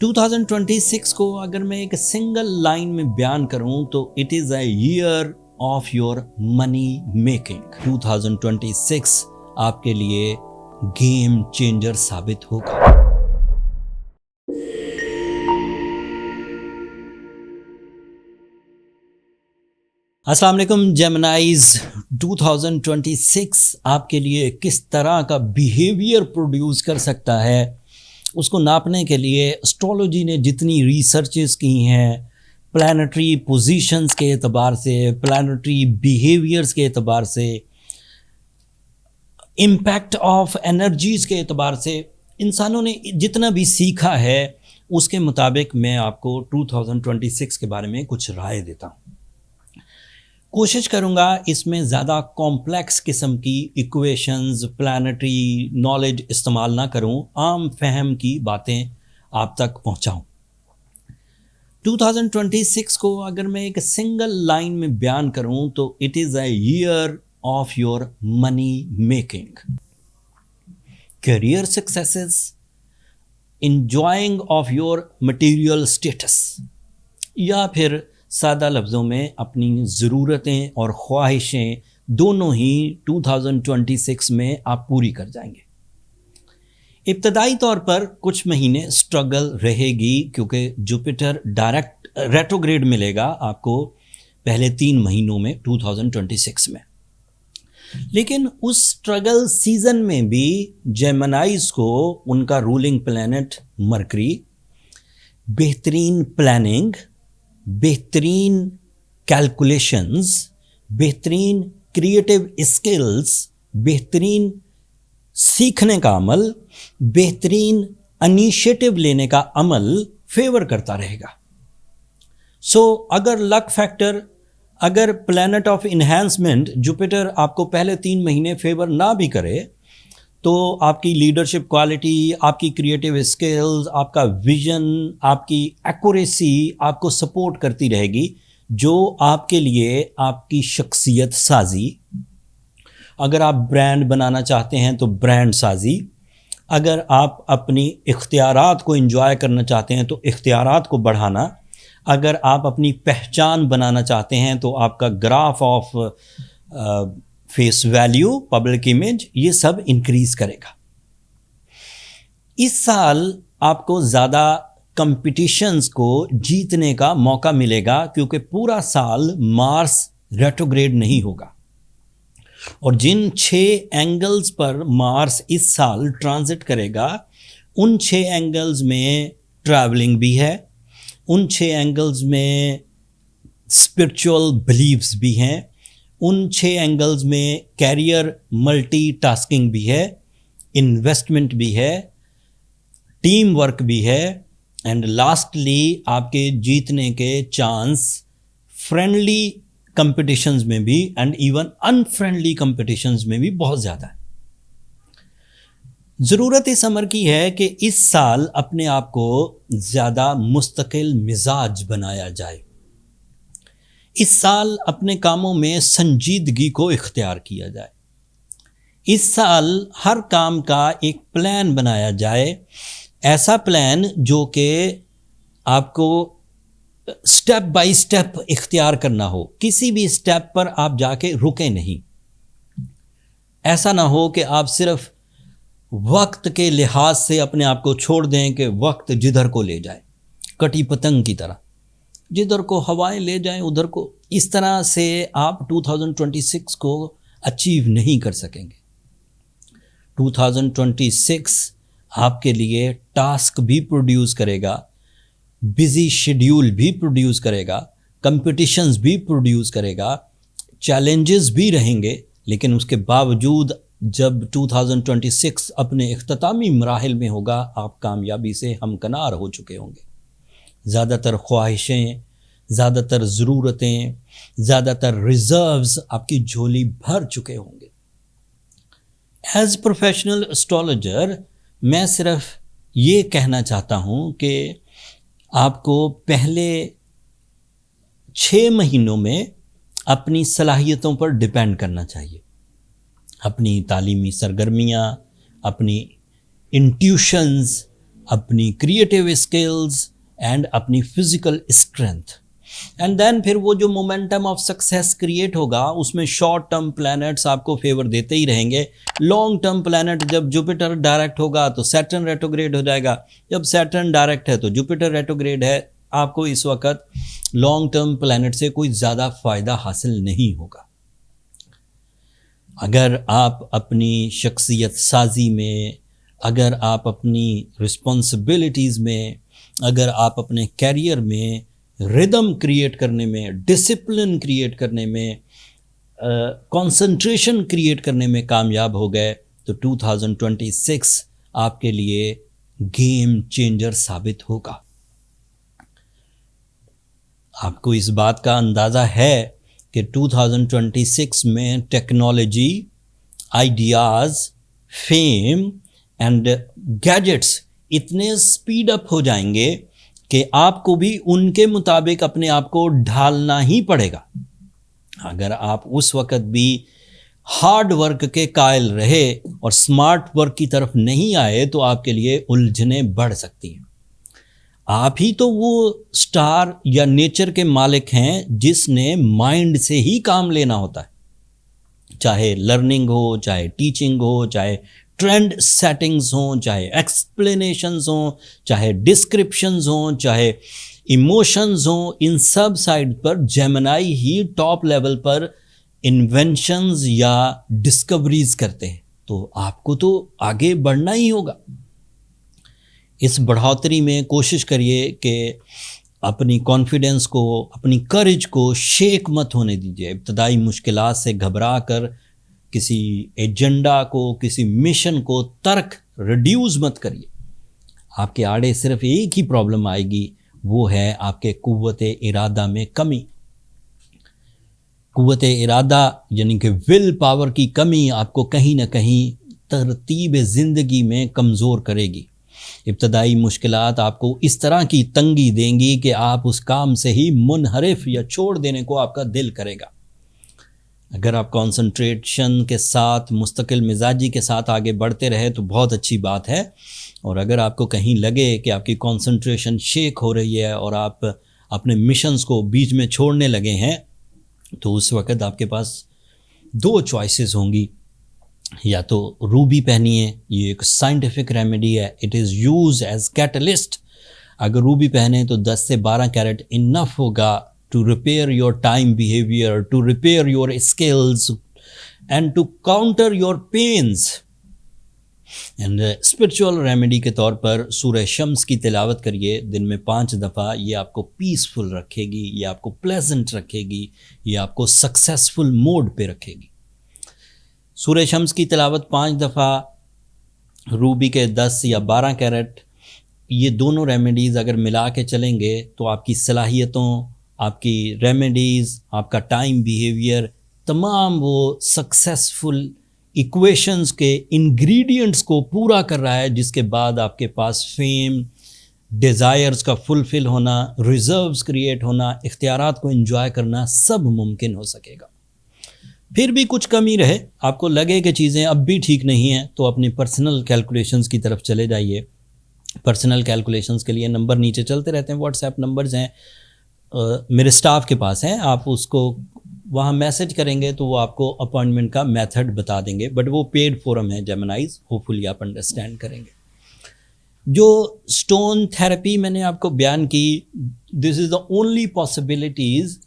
2026 کو اگر میں ایک سنگل لائن میں بیان کروں تو it is a year of your money making. 2026 آپ کے لیے گیم چینجر ثابت ہوگا۔ السلام علیکم جیمنائیز، 2026 آپ کے لیے کس طرح کا بیہیویئر پروڈیوس کر سکتا ہے، اس کو ناپنے کے لیے اسٹرالوجی نے جتنی ریسرچز کی ہیں، پلانٹری پوزیشنز کے اعتبار سے، پلانٹری بیہیویئرز کے اعتبار سے، امپیکٹ آف انرجیز کے اعتبار سے، انسانوں نے جتنا بھی سیکھا ہے اس کے مطابق میں آپ کو 2026 کے بارے میں کچھ رائے دیتا ہوں۔ کوشش کروں گا اس میں زیادہ کمپلیکس قسم کی ایکویشنز، پلانٹری نالج استعمال نہ کروں، عام فہم کی باتیں آپ تک پہنچاؤں۔ 2026 کو اگر میں ایک سنگل لائن میں بیان کروں تو it is a year of your money making, career successes, enjoying of your material status, یا پھر سادہ لفظوں میں اپنی ضرورتیں اور خواہشیں دونوں ہی 2026 میں آپ پوری کر جائیں گے۔ ابتدائی طور پر کچھ مہینے سٹرگل رہے گی کیونکہ جوپیٹر ڈائریکٹ ریٹروگریڈ ملے گا آپ کو پہلے 3 مہینوں میں 2026 میں، لیکن اس سٹرگل سیزن میں بھی جیمنائیز کو ان کا رولنگ پلانٹ مرکری بہترین پلاننگ، بہترین کیلکولیشنز، بہترین کریٹو اسکلز، بہترین سیکھنے کا عمل، بہترین انیشیٹو لینے کا عمل فیور کرتا رہے گا۔ اگر لک فیکٹر، اگر پلانٹ آف انہینسمنٹ جوپیٹر آپ کو پہلے 3 مہینے فیور نہ بھی کرے تو آپ کی لیڈرشپ کوالٹی، آپ کی کریٹو اسکلز، آپ کا ویژن، آپ کی ایکوریسی آپ کو سپورٹ کرتی رہے گی، جو آپ کے لیے آپ کی شخصیت سازی، اگر آپ برانڈ بنانا چاہتے ہیں تو برانڈ سازی، اگر آپ اپنی اختیارات کو انجوائے کرنا چاہتے ہیں تو اختیارات کو بڑھانا، اگر آپ اپنی پہچان بنانا چاہتے ہیں تو آپ کا graph of face value, public image, یہ سب انکریز کرے گا۔ اس سال آپ کو زیادہ کمپٹیشنز کو جیتنے کا موقع ملے گا کیونکہ پورا سال مارس ریٹروگریڈ نہیں ہوگا، اور جن 6 اینگلز پر مارس اس سال ٹرانزٹ کرے گا ان 6 اینگلز میں ٹریولنگ بھی ہے، ان 6 اینگلز میں اسپرچول بلیفز بھی ہیں، ان 6 اینگلز میں کیریئر ملٹی ٹاسکنگ بھی ہے، انویسٹمنٹ بھی ہے، ٹیم ورک بھی ہے، اینڈ لاسٹلی آپ کے جیتنے کے چانس فرینڈلی کمپٹیشنز میں بھی and even in friendly competitions میں بھی بہت زیادہ ہے۔ ضرورت اس امر کی ہے کہ اس سال اپنے آپ کو زیادہ مستقل مزاج بنایا جائے، اس سال اپنے کاموں میں سنجیدگی کو اختیار کیا جائے، اس سال ہر کام کا ایک پلان بنایا جائے، ایسا پلان جو کہ آپ کو سٹیپ بائی سٹیپ اختیار کرنا ہو، کسی بھی سٹیپ پر آپ جا کے رکیں نہیں۔ ایسا نہ ہو کہ آپ صرف وقت کے لحاظ سے اپنے آپ کو چھوڑ دیں کہ وقت جدھر کو لے جائے، کٹی پتنگ کی طرح، جدھر کو ہوائیں لے جائیں ادھر کو، اس طرح سے آپ 2026 کو اچیو نہیں کر سکیں گے۔ 2026 آپ کے لیے ٹاسک بھی پروڈیوس کرے گا، بزی شیڈیول بھی پروڈیوس کرے گا، کمپٹیشنز بھی پروڈیوس کرے گا، چیلنجز بھی رہیں گے، لیکن اس کے باوجود جب 2026 اپنے اختتامی مراحل میں ہوگا آپ کامیابی سے ہمکنار ہو چکے ہوں گے۔ زیادہ تر خواہشیں، زیادہ تر ضرورتیں، زیادہ تر ریزروز آپ کی جھولی بھر چکے ہوں گے۔ ایز پروفیشنل اسٹرالوجر میں صرف یہ کہنا چاہتا ہوں کہ آپ کو پہلے 6 مہینوں میں اپنی صلاحیتوں پر ڈیپینڈ کرنا چاہیے، اپنی تعلیمی سرگرمیاں، اپنی انٹیوشنز، اپنی کریٹیو اسکلز اینڈ اپنی فزیکل اسٹرینتھ. اینڈ دین پھر وہ جو مومنٹم آف سکسیس کریٹ ہوگا اس میں شارٹ ٹرم پلانٹس آپ کو فیور دیتے ہی رہیں گے. لانگ ٹرم پلانٹ جب جوپیٹر ڈائریکٹ ہوگا تو سیٹرن ریٹروگریڈ ہو جائے گا. جب سیٹرن ڈائریکٹ ہے تو جوپیٹر ریٹروگریڈ ہے. آپ کو اس وقت لانگ ٹرم پلانٹ سے کوئی زیادہ فائدہ حاصل نہیں ہوگا. اگر آپ اپنی شخصیت سازی میں، اگر آپ اپنی رسپانسبلٹیز میں، اگر آپ اپنے کیریئر میں ردم کریٹ کرنے میں، ڈسپلن کریٹ کرنے میں، کنسنٹریشن کریٹ کرنے میں کامیاب ہو گئے تو 2026 آپ کے لیے گیم چینجر ثابت ہوگا. آپ کو اس بات کا اندازہ ہے کہ 2026 میں technology, ideas, fame and gadgets اتنے اسپیڈ اپ ہو جائیں گے کہ آپ کو بھی ان کے مطابق اپنے آپ کو ڈھالنا ہی پڑے گا. اگر آپ اس وقت بھی ہارڈ ورک کے قائل رہے اور سمارٹ ورک کی طرف نہیں آئے تو آپ کے لیے الجھنیں بڑھ سکتی ہیں. آپ ہی تو وہ سٹار یا نیچر کے مالک ہیں جس نے مائنڈ سے ہی کام لینا ہوتا ہے. چاہے لرننگ ہو، چاہے ٹیچنگ ہو، چاہے ٹرینڈ سیٹنگز ہوں، چاہے ایکسپلینیشنز ہوں، چاہے ڈسکرپشنز ہوں، چاہے ایموشنز ہوں، ان سب سائڈ پر جیمنائی ہی ٹاپ لیول پر انوینشنز یا ڈسکوریز کرتے ہیں. تو آپ کو تو آگے بڑھنا ہی ہوگا. اس بڑھوتری میں کوشش کریے کہ اپنی کانفیڈنس کو، اپنی کرج کو شیک مت ہونے دیجیے. ابتدائی مشکلات سے گھبرا کر کسی ایجنڈا کو، کسی مشن کو ترک، ریڈیوز مت کریے. آپ کے آڑے صرف ایک ہی پرابلم آئے گی، وہ ہے آپ کے قوت ارادہ میں کمی. قوت ارادہ یعنی کہ ول پاور کی کمی آپ کو کہیں نہ کہیں ترتیب زندگی میں کمزور کرے گی. ابتدائی مشکلات آپ کو اس طرح کی تنگی دیں گی کہ آپ اس کام سے ہی منحرف یا چھوڑ دینے کو آپ کا دل کرے گا. اگر آپ کانسنٹریشن کے ساتھ، مستقل مزاجی کے ساتھ آگے بڑھتے رہے تو بہت اچھی بات ہے. اور اگر آپ کو کہیں لگے کہ آپ کی کانسنٹریشن شیک ہو رہی ہے اور آپ اپنے مشنز کو بیچ میں چھوڑنے لگے ہیں تو اس وقت آپ کے پاس دو چوائسز ہوں گی. یا تو روبی پہنیے، یہ ایک سائنٹیفک ریمیڈی ہے، it is use as catalyst. اگر روبی پہنیں تو 10 سے 12 کیرٹ انف ہوگا to repair your time behaviour, to repair your skills and to counter your pains. And spiritual remedy کے طور پر سورہ شمس کی تلاوت کریے دن میں 5 دفعہ. یہ آپ کو پیسفل رکھے گی، یہ آپ کو پلیزنٹ رکھے گی، یہ آپ کو سکسیسفل موڈ پہ رکھے گی. سورہ شمس کی تلاوت 5 دفعہ، روبی کے 10 یا 12 کیرٹ، یہ دونوں ریمیڈیز اگر ملا کے چلیں گے تو آپ کی صلاحیتوں، آپ کی ریمیڈیز، آپ کا ٹائم بیہیویئر، تمام وہ سکسیسفل ایکویشنز کے انگریڈینٹس کو پورا کر رہا ہے، جس کے بعد آپ کے پاس فیم، ڈیزائرز کا فلفل ہونا، ریزروز کریٹ ہونا، اختیارات کو انجوائے کرنا سب ممکن ہو سکے گا. پھر بھی کچھ کمی رہے، آپ کو لگے کہ چیزیں اب بھی ٹھیک نہیں ہیں تو اپنی پرسنل کیلکولیشنز کی طرف چلے جائیے. پرسنل کیلکولیشنز کے لیے نمبر نیچے چلتے رہتے ہیں، واٹس ایپ نمبرز ہیں میرے سٹاف کے پاس ہیں. آپ اس کو وہاں میسج کریں گے تو وہ آپ کو اپوائنٹمنٹ کا میتھڈ بتا دیں گے، بٹ وہ پیڈ فورم ہے جیمنائز، ہوپ فلی آپ انڈرسٹینڈ کریں گے. جو اسٹون تھراپی میں نے آپ کو بیان کی، this is the only possibilities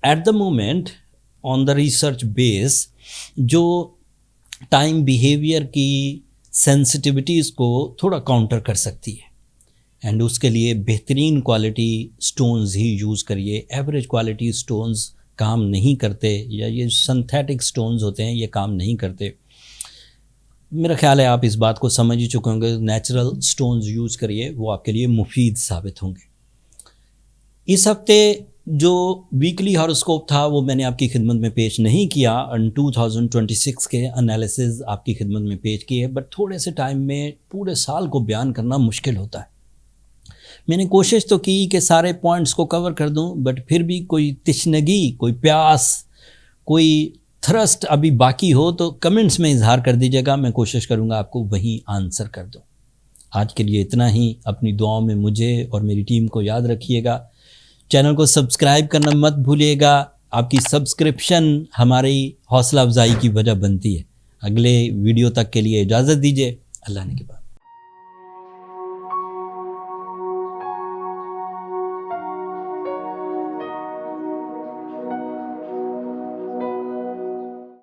at the moment on the research base جو ٹائم بیہیویئر کی سینسٹیوٹیز کو تھوڑا کاؤنٹر کر سکتی ہے. اینڈ اس کے لیے بہترین کوالٹی سٹونز ہی یوز کریے. ایوریج کوالٹی سٹونز کام نہیں کرتے، یا یہ سنتھیٹک سٹونز ہوتے ہیں یہ کام نہیں کرتے. میرا خیال ہے آپ اس بات کو سمجھ ہی چکے ہوں گے. نیچرل سٹونز یوز کریے، وہ آپ کے لیے مفید ثابت ہوں گے. اس ہفتے جو ویکلی ہاروسکوپ تھا وہ میں نے آپ کی خدمت میں پیش نہیں کیا. 2026 کے انالیسز آپ کی خدمت میں پیش کیے، بٹ تھوڑے سے ٹائم میں پورے سال کو بیان کرنا مشکل ہوتا ہے. میں نے کوشش تو کی کہ سارے پوائنٹس کو کور کر دوں، بٹ پھر بھی کوئی تشنگی، کوئی پیاس، کوئی تھرسٹ ابھی باقی ہو تو کمنٹس میں اظہار کر دیجیے گا. میں کوشش کروں گا آپ کو وہیں آنسر کر دوں. آج کے لیے اتنا ہی. اپنی دعاؤں میں مجھے اور میری ٹیم کو یاد رکھیے گا. چینل کو سبسکرائب کرنا مت بھولیے گا. آپ کی سبسکرپشن ہماری حوصلہ افزائی کی وجہ بنتی ہے. اگلے ویڈیو تک کے لیے اجازت دیجیے. اللہ نے کے بعد.